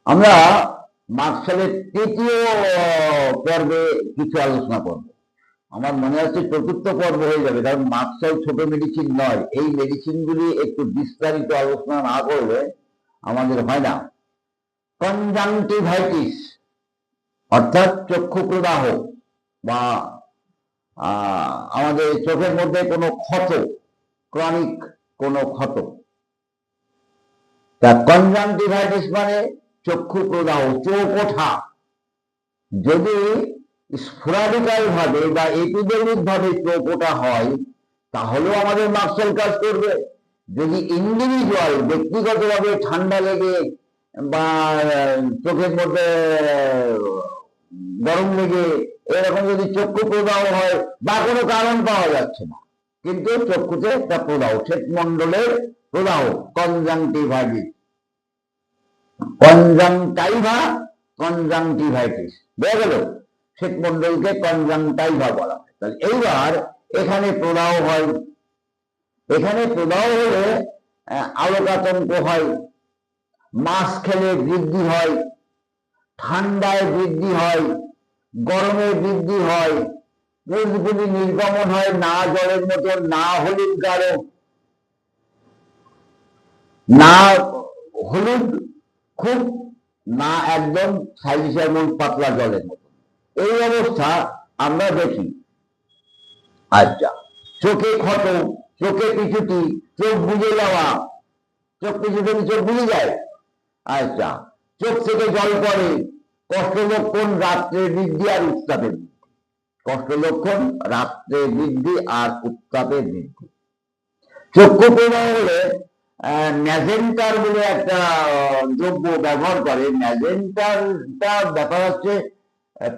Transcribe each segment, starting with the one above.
আমরা মার্কশালের তৃতীয় পর্বে কিছু আলোচনা করব। আমার মনে হচ্ছে চতুর্থ পর্ব হয়ে যাবে, কারণ মার্কশাল ছোট মেডিসিন নয়। এই মেডিসিনগুলি একটু বিস্তারিত আলোচনা না করলে আমাদের হয় না। কনজাংটিভাইটিস অর্থাৎ চক্ষু প্রদাহ বা আমাদের চোখের মধ্যে কোনো ক্ষত, ক্রনিক কোনো ক্ষত। তা কনজাংটিভাইটিস মানে চক্ষু প্রদাহ, চোখ ওঠা। যদি স্পোরাডিক্যাল ভাবে বা এপিডেমিক ভাবে চোখ ওঠা হয় তাহলেও আমাদের মার্কশাল কাজ করবে। যদি ইন্ডিভিজুয়াল ব্যক্তিগতভাবে ঠান্ডা লেগে বা চোখের মধ্যে গরম লেগে এরকম যদি চক্ষু প্রদাহ হয় বা কোনো কারণ পাওয়া যাচ্ছে না, কিন্তু চক্ষুতে একটা প্রদাহ, শ্বেতমণ্ডলের প্রদাহ, কনজাংটিভাইটিস, কনজাংটাইভা, কনজাংটিভাইটিস, বোঝা গেল? শ্বেতমণ্ডলকে কনজাংটাইভা বলা হয়। তাহলে এইবার এখানে প্রদাহ হয়। এখানে প্রদাহ হলে আলোকাতঙ্ক হয়, মাছ খেলে বৃদ্ধি হয়, ঠান্ডায় বৃদ্ধি হয়, গরমে বৃদ্ধি হয়, পুঁজগুলি নির্গমন হয়, না জলের মতো, না হলুদ গাঢ়, না হলুদ খুব, না একদম সাইজে এমন পাতলা জলের মতো। এই অবস্থা আমরা দেখি। আচ্ছা, চোখে ক্ষত, চোখে পিছুটি, চোখ বুঝে যাওয়া, চোখ পিছুটি চোখ বুঝে যায়। আচ্ছা, চোখ থেকে জল পড়ে, কষ্ট লক্ষণ রাত্রে বৃদ্ধি আর উত্তাপের বৃদ্ধি। কষ্ট লক্ষণ রাত্রে বৃদ্ধি আর উত্তাপের বৃদ্ধি। চক্ষু প্রদাহ হলে ম্যাজেন্টার বলে একটা দ্রব্য ব্যবহার করে। ম্যাজেন্টারটা ব্যাপার হচ্ছে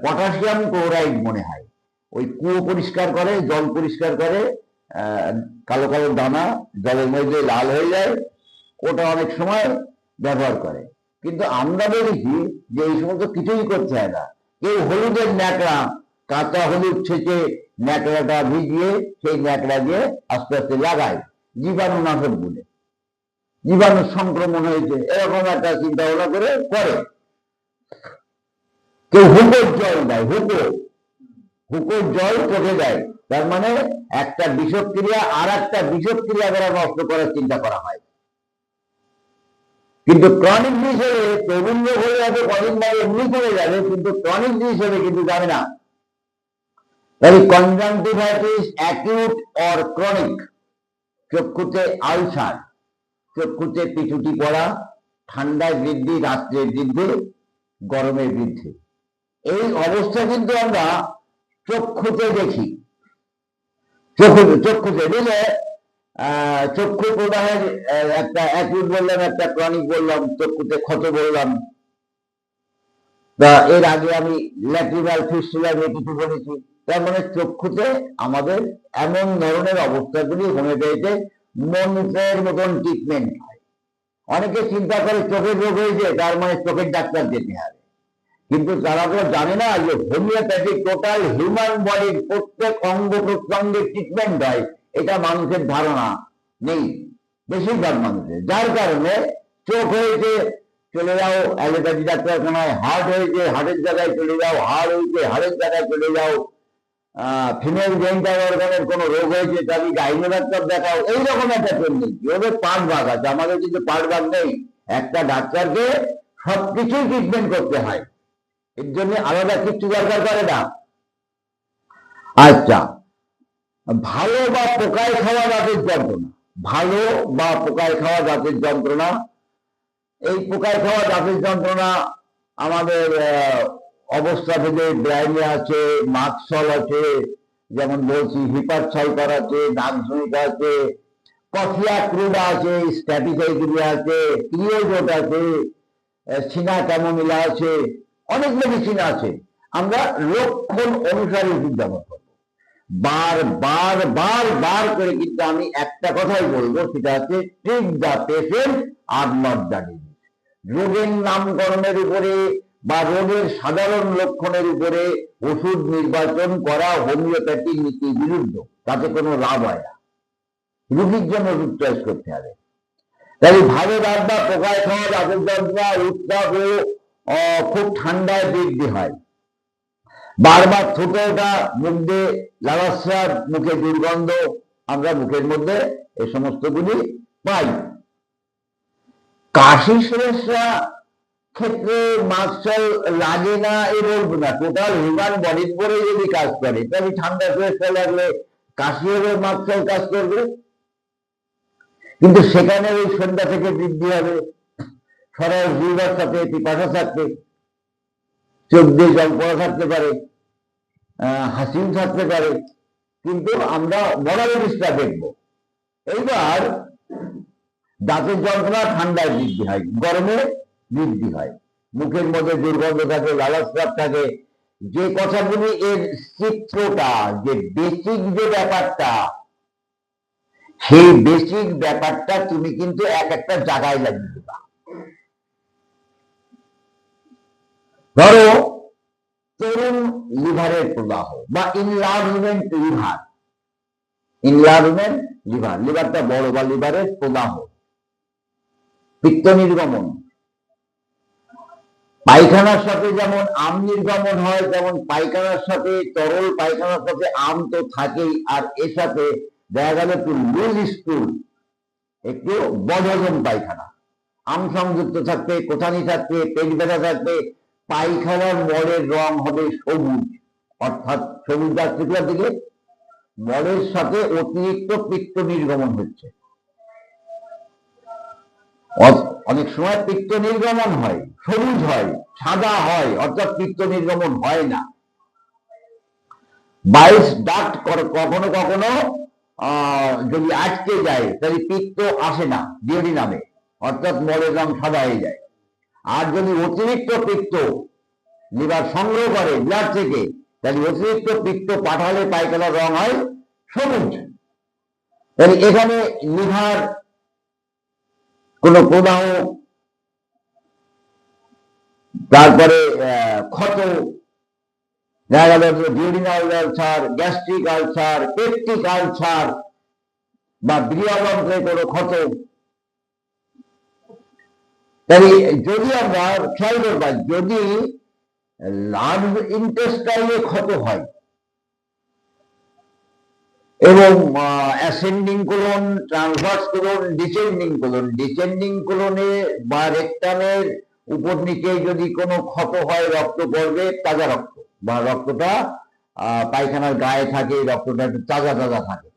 পটাশিয়াম ক্লোরাইড মনে হয়। ওই কুয়ো পরিষ্কার করে, জল পরিষ্কার করে, কালো কালো দানা জলের মধ্যে লাল হয়ে যায়, ওটা অনেক সময় ব্যবহার করে। কিন্তু আমরা দেখেছি যে এই সমস্ত কিছুই করতে হয় না। কেউ হলুদের ন্যাকড়া, কাঁচা হলুদ ছেঁচে ন্যাকড়াটা ভিজিয়ে সেই ন্যাকড়া দিয়ে আস্তে আস্তে লাগায়, জীবাণুনাশক বলে। জীবাণু সংক্রমণ হয়েছে এরকম একটা চিন্তা ভাবনা করে। কেউ হুকোর জল দেয়, হুকোর জল চোখে দেয়। তার মানে একটা বিষক্রিয়া আর একটা বিষক্রিয়া দ্বারা নষ্ট করার চিন্তা করা হয়। কিন্তু ক্রনিক হিসেবে তরুণ রোগ হয়ে যাবে, কদিন পরে এমনি চলে যাবে, কিন্তু ক্রনিক হিসেবে কিন্তু যাবে না। তাই কনজাংটিভাইটিস অ্যাকিউট অর ক্রনিক, চক্ষুতে আলসার, চক্ষুতে পিছুটি পড়া, ঠান্ডায় বৃদ্ধি, রাত্রে বৃদ্ধি, গরমে বৃদ্ধি। এই অবস্থা কিন্তু আমরা চক্ষুতে দেখি। চক্ষুতে দিলে চক্ষু প্রদাহের একটা অ্যাকিউট বললাম, একটা ক্রনিক বললাম, চক্ষুতে ক্ষত বললাম। তা এর আগে আমি ল্যাক্রিমাল ফিস্টুলা নিয়ে কিছু বলেছি। তার মানে চক্ষুতে আমাদের এমন ধরনের অবস্থাগুলি হোমিওপ্যাথিতে মন্ত্রের মতন ট্রিটমেন্ট হয়। অনেকে চিন্তা করে চোখের রোগ হয়েছে তার মানে চোখের ডাক্তার যেতে হবে, কিন্তু তারা তো জানে না যে হোমিওপ্যাথি টোটাল হিউম্যান বডির প্রত্যেক অঙ্গ প্রত্যঙ্গের ট্রিটমেন্ট হয়। এটা মানুষের ধারণা নেই বেশিরভাগ মানুষের, যার কারণে চোখ হয়েছে চলে যাও অ্যালোপ্যাথি ডাক্তারখানায়, হার্ট হয়েছে হার্টের জায়গায় চলে যাও, হাড় হয়েছে হাড়ের জায়গায় চলে যাও, ফিমেল জেনিটাল অর্গানের কোনো রোগ হয়েছে তাকে গাইনো ডাক্তার দেখাও। এইরকম একটা ট্রেন্ডিং। ওদের পার্ট ভাগ আছে, আমাদের কিন্তু পার্ট ভাগ নেই। একটা ডাক্তারকে সবকিছুই ট্রিটমেন্ট করতে হয়, এর জন্য আলাদা কিছু দরকার করে না। আচ্ছা, ভালো বা পোকায় খাওয়া দাঁতের যন্ত্রণা, ভালো বা পোকায় খাওয়া দাঁতের যন্ত্রণা। এই পোকায় খাওয়া দাঁতের যন্ত্রণা আমাদের অবস্থা ভেদে ব্রাইনে আছে, মার্কশাল আছে, যেমন বলছি হিপারসাইকার আছে, নাকঝুঁইকা আছে, কফিয়া ক্রুডা আছে, স্ট্যাটিসাইক্লিয়া আছে, ক্রিওজোট আছে, সিনা ক্যামোমিলা আছে, অনেক মেডিসিন আছে। আমরা লক্ষণ অনুসারে ওষুধ ব্যবহার করবো। বার করে কিন্তু আমি একটা কথাই বলবো, সেটা হচ্ছে treat the patient are not the disease. রোগের নামকরণের উপরে বা রোগের সাধারণ লক্ষণের উপরে ওষুধ নির্বাচন করা হোমিওপ্যাথি নীতির বিরুদ্ধ, তাতে কোনো লাভ হয় না। রোগীর জন্য ওষুধ চয়েস করতে হবে। তাই ভালো দাঁত বা পোকায় খাওয়া দাঁতের যন্ত্রণা, উত্তাপ ও খুব ঠান্ডায় বৃদ্ধি হয়। বারবার থুতে ওঠা, মুখ দিয়ে লালাস্রাব, মুখে দুর্গন্ধ, আমরা মুখের মধ্যে এই সমস্তগুলি পাই। কাশি সমস্যা ক্ষেত্রে মাস্টার লাগে না এই বলবো না, টোটাল হিউম্যান বডির পরে যদি কাজ করে, তাহলে ঠান্ডা সমস্যা লাগলে কাশি হলে মাস্টার কাজ করবে, কিন্তু সেখানে ওই সন্ধ্যা থেকে বৃদ্ধি হবে, সরল জিহ্বার সাথে পিপাসা থাকতে, চোখ দিয়ে জল পড়া থাকতে পারে, হাসিও থাকতে পারে, কিন্তু আমরা বড় জিনিসটা দেখবো। এইবার দাঁতের যন্ত্রণা ঠান্ডায় বৃদ্ধি হয়, গরমে বৃদ্ধি হয়, মুখের মধ্যে দুর্গন্ধ থাকে, লালাস্রাব থাকে। যে কথাগুলি এর চিত্রটা, যে বেসিক যে ব্যাপারটা, সেই বেসিক ব্যাপারটা তুমি কিন্তু এক একটা জায়গায় লাগিয়ে দেবা। ধরো তরুণ লিভারের প্রদাহ বা ইনলার্জমেন্ট লিভার, ইনলার্জমেন্ট লিভার, লিভারটা বড় বা লিভারের প্রদাহ, পিত্ত নির্গমন, পায়খানার সাথে যেমন আম নির্গমন হয়, তেমন পায়খানার সাথে, তরল পায়খানার সাথে আম তো থাকেই, আর এর সাথে দেখা গেল একটু লুজ স্টুল, একটু বদহজম পায়খানা, আম সংযুক্ত থাকতে, কোথানি থাকতে, পেট ব্যথা থাকতে, পায়খানার মলের রং হবে সবুজ, অর্থাৎ সবুজ দাগটির দিকে মলের সাথে অতিরিক্ত পিত্ত নির্গমন হচ্ছে। অনেক সময় পিত্ত নির্গমন হয়, সবুজ হয়, সাদা হয়, অর্থাৎ পিত্ত নির্গমন হয় না। বাইস ডাক্ট কখনো কখনো যদি আটকে যায়, তাহলে পিত্ত আসে না ডিওডিনামে, অর্থাৎ মলের রং সাদা হয়ে যায়। আর যদি অতিরিক্ত পিত্ত লিভার সংগ্রহ করে ব্লাড থেকে, তাহলে অতিরিক্ত পিত্ত পাঠালে পায়খানার রং হয় সবুজ। তাহলে এখানে লিভার কোন প্রদাহ, তারপরে ক্ষত, দেখা গেল duodenal ulcer, gastric ulcer, peptic ulcer বা বৃহযন্ত্রে কোনো ক্ষত। তাই যদি আমরা খেয়াল করবা, যদি লার্জ ইন্টেস্টাইনে ক্ষত হয় এবং ascending colon, transverse colon, descending কোলনে বা রেকটামের উপর নিচে যদি কোনো ক্ষত হয়, রক্ত পড়বে, তাজা রক্ত, বা রক্তটা পায়খানার গায়ে থাকে, রক্তটা একটু তাজা তাজা থাকে,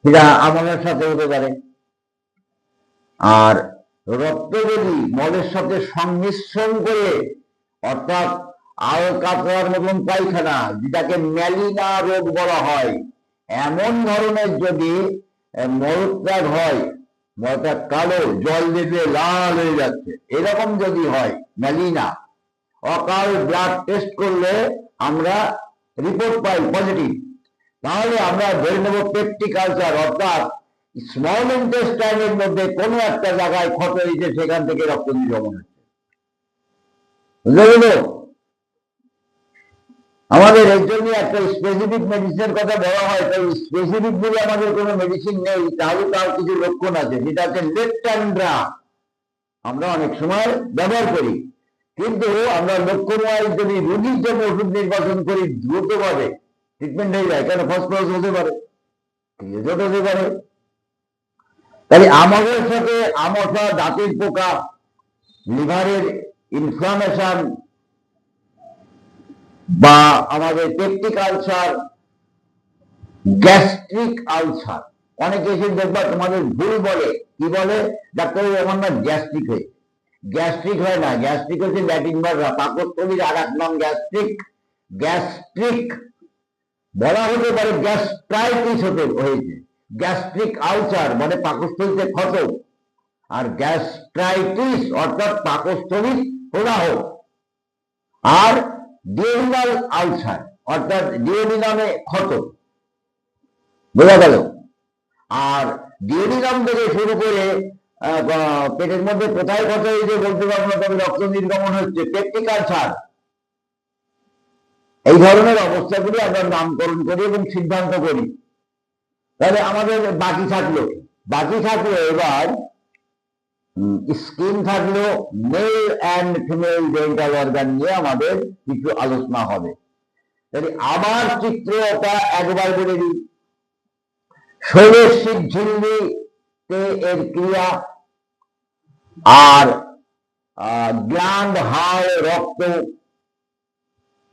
সেটা আমলের সাথে হতে পারে। আর রক্ত যদি মলের সাথে সংমিশ্রণ করে, অর্থাৎ আল কাতরার মতন পায়খানা, যেটাকে ম্যালিনা রোগ বলা হয়, এমন ধরনের যদি মলত্যাগ হয়, মলত্যাগ কালো, জল দিলে লাল হয়ে যাচ্ছে, এরকম যদি হয় ম্যালিনা, অকাল ব্লাড টেস্ট করলে আমরা রিপোর্ট পাই পজিটিভ, তাহলে আমরা ধরে নেব পেপটিক আলসার, অর্থাৎ স্মল ইন্টেস্টাইনের মধ্যে কোনো একটা জায়গায় ক্ষত হয়েছে, সেখান থেকে রক্ত নির্গমন হচ্ছে। বুঝতে গেল? আমাদের এর জন্য একটা স্পেসিফিক মেডিসিনের কথা বলা হয়, তাই স্পেসিফিক বলে আমাদের কোনো মেডিসিন নেই, তাহলে তার কিছু লক্ষণ আছে, যেটা হচ্ছে লেপটান্ড্রা, আমরা অনেক সময় ব্যবহার করি, কিন্তু আমরা লক্ষণ ওয়াইজ যদি রোগীর জন্য ওষুধ নির্বাচন করি, দ্রুতভাবে ট্রিটমেন্ট হয়ে যায়। কেন? ফসফরাস হতে পারে, হতে পারে। তাহলে আমাদের সাথে আমসা, দাঁতের পোকা, লিভারের ইনফ্লামেশন বা আমাদের পেপটিক আলসার, গ্যাস্ট্রিক আলসার, অনেকে এসে দেখবা তোমাদের ভুল বলে, কি বলে, ডাক্তার আমার না গ্যাস্ট্রিক হয়ে। গ্যাস্ট্রিক হয় না, গ্যাস্ট্রিক হচ্ছে ল্যাটিন ভাষা, পাকস্থলীর আর এক নাম গ্যাস্ট্রিক। গ্যাস্ট্রিক বলা হতে পারে, গ্যাস্ট্রাইটিস হতে হয়েছে, গ্যাস্ট্রিক আলসার মানে পাকস্থলীতে ক্ষত, আর গ্যাস্ট্রাইটিস অর্থাৎ পাকস্থলীর প্রদাহ, আর ডিওডিনাল আলসার অর্থাৎ ডিওডিনামে ক্ষত। বোঝা গেল? আর ডিওডিনাম থেকে শুরু করে পেটের মধ্যে কোথায় ক্ষত হয়েছে বলতে পারবো না, তবে রক্ত নির্গমন হচ্ছে, পেপটিক আলসার, এই ধরনের অবস্থাগুলি আমরা নামকরণ করি এবং সিদ্ধান্ত করি। তাহলে আমাদের বাকি থাকলো এবার স্কিন থাকলেও male and female genital organ নিয়ে আমাদের কিছু আলোচনা হবে। আবার চিত্রটা একবার বলে দিই। শৈলশিক ঝিল্লিতে এর ক্রিয়া, আর গ্ল্যান্ড, হাড়, রক্ত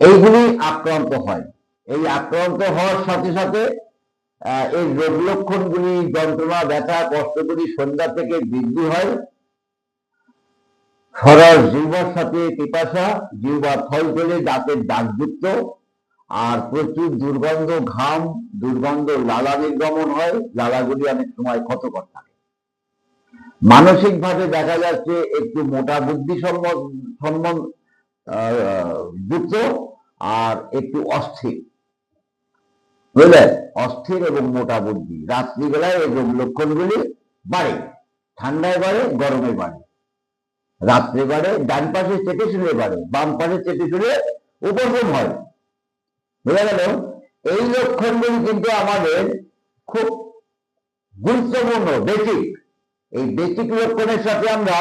এইগুলি আক্রান্ত হয়। এই আক্রান্ত হওয়ার সাথে সাথে এই রোগ লক্ষণগুলি, যন্ত্রণা, ব্যথা, কষ্টগুলি সন্ধ্যা থেকে বৃদ্ধি হয়। সরল জিহ্বার সাথে পিপাসা, জিহ্বা থলথলে, দাঁতের দাগযুক্ত, আর প্রচুর দুর্গন্ধ, ঘাম, দুর্গন্ধ, লালা নির্গমন হয়। লালাগুলি অনেক সময় ক্ষতকর থাকে। মানসিক ভাবে দেখা যাচ্ছে একটু মোটা বুদ্ধি যুক্ত, আর একটু অস্থির, বুঝলেন? অস্থির এবং মোটা বুদ্ধি। রাত্রিবেলায় এই রোগ লক্ষণগুলি বাড়ে। ঠান্ডায় বাড়ে, গরমে বাড়ে। রাত্রে বাড়ে, ডান পাশে চেপে শুনে বাড়ে, বাম পাশে চেপে শুনে উপশম হয়। বোঝা গেল? এই লক্ষণগুলি কিন্তু আমাদের খুব গুরুত্বপূর্ণ, বেসিক। এই বেসিক লক্ষণের সাথে আমরা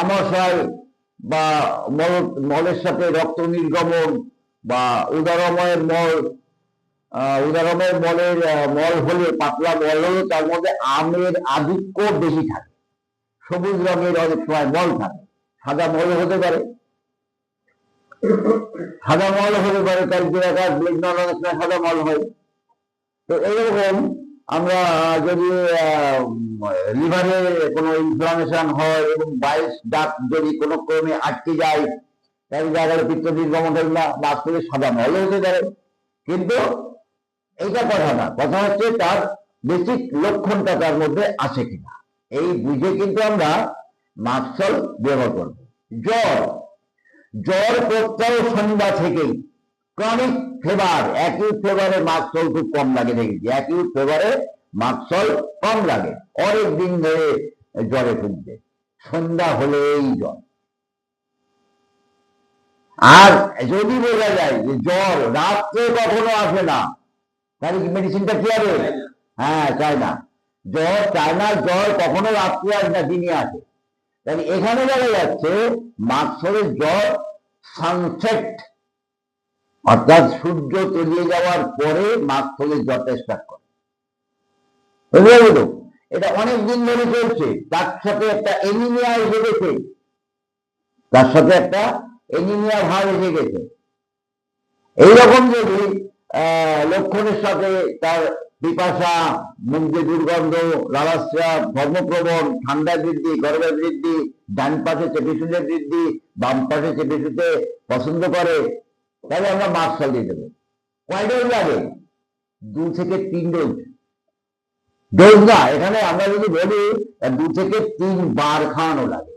আমাশয় বা মলের সাথে রক্ত নির্গমন, বা উদরময়ের মল, উদরময়ের মল হলে, পাতলা মল হলে তার মধ্যে আমের আধিক্য বেশি থাকে। সবুজ রঙের অনেক সময় মল থাকে, সাদা মল হতে পারে, সাদা মল হতে পারে, ক্যালকুলেটার ব্লিগনল অনেক সময় সাদা মল হয়। তো এইরকম আমরা যদি লিভারে কোনো ইনফ্লামেশন হয় এবং বাইশ ডাক যদি কোনো ক্রমে আটকে যায়, তাহলে দেখা গেল পিত্ত নির্গমন হয় না, বাস্তবে সাদা মল হতে পারে। কিন্তু এইটা কথা না, কথা হচ্ছে তার বেসিক লক্ষণটা তার মধ্যে আছে কিনা, এই বুঝে কিন্তু আমরা মাস্কল ব্যবহার করব। জ্বর, জ্বর প্রত্যয় সন্ধ্যা থেকেই। ক্রনিক ফেভার, অ্যাকিউট ফেভারে মাস্কল খুব কম লাগে, দেখেছি। অ্যাকিউট ফেভারে মাস্কল কম লাগে, অনেক দিন ধরে জ্বরে ভুগছে, সন্ধ্যা হলেই জ্বর। আর যদি বোঝা যায় যে জ্বর রাত্রে কখনো আসে না, তাহলে কি মেডিসিনটা কি হবে? হ্যাঁ, চায় না। জ্বর চায় না, জ্বর কখনো রাত্রে আসে না, দিনে আসে। তাহলে এখানে দেখা যাচ্ছে মাস্কলের জ্বর সানসেট, অর্থাৎ সূর্য তলিয়ে যাওয়ার পরে মাস্কলের জ্বরটা স্টার্ট করে। বুঝতে গেল? এটা অনেক দিন ধরে চলছে। তার সাথে একটা এনিমিয়া এসে গেছে, তার সাথে একটা এনিমিয়া ভাব এসে গেছে। এইরকম যদি লক্ষণের সাথে তার পিপাসা, মুখ দিয়ে দুর্গন্ধ, লালাস্রাব, ধর্মপ্রবণ, ঠান্ডা বৃদ্ধি, গরমের বৃদ্ধি, ডান পাশে চেপে শুনে বৃদ্ধি, বাম পাশে চেপে শুতে পছন্দ করে, তাহলে আমরা মাস্কল দিয়ে দেবো। কয় ডোজ লাগে? 2 থেকে 3 ডোজ। ডোজ না, এখানে আমরা যদি বলি 2 থেকে 3 বার খাওয়ানো লাগে।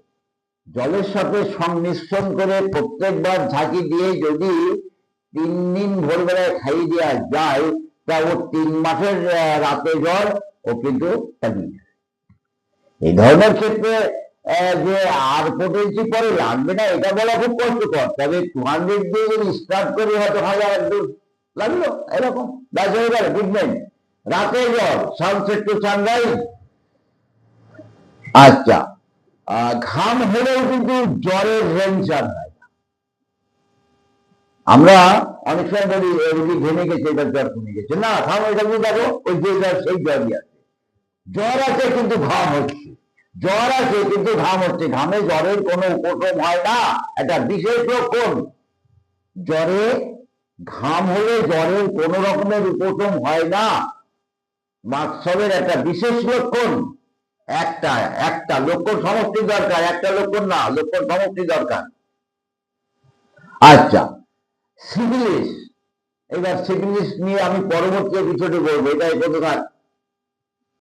জলের সাথে সংমিশ্রণ করে প্রত্যেকবার ঝাঁকি দিয়ে যদি 3 দিন ভোরবেলায় খাইয়ে দেওয়া যায়, তা ও 3 মাসের রাতে জ্বর ও কিন্তু কাটিয়ে যায়। এই ধরনের ক্ষেত্রে যে আর পোটেন্সি পরে লাগবে না, এটা বলা খুব কষ্টকর। তবে 200 দিয়ে যদি স্টার্ট করি, হয়তো 1000 ডোজ লাগলো, এরকম ব্যাস হয়ে গেল ট্রিটমেন্ট। রাতে জ্বর, সানসেট টু সানরাইজ। আচ্ছা, ঘাম হলেও কিন্তু জ্বরের রেঞ্জ আর নাই। আমরা অনেক সময় বলি রোগী ঘেমে গেছে, এবার জ্বর কমে গেছে। না, ঘাম এটা কিন্তু দেখো, ওই যে জ্বর সেই জ্বরই আছে। জ্বর আছে কিন্তু ঘাম হচ্ছে, জ্বর আছে কিন্তু ঘাম হচ্ছে। ঘামে জ্বরের কোনো উপশম হয় না, এটা বিশেষ লক্ষণ। জ্বরে ঘাম হলে জ্বরের কোন রকমের উপশম হয় না, মাস্কলের একটা বিশেষ লক্ষণ। একটা লক্ষণ সমষ্টি দরকার, একটা লক্ষণ না, লক্ষণ সমষ্টি দরকার। আচ্ছা, সিফিলিস। এবার সিফিলিস নিয়ে আমি পরবর্তী এপিসোডে বলবো, এটা এই প্রথম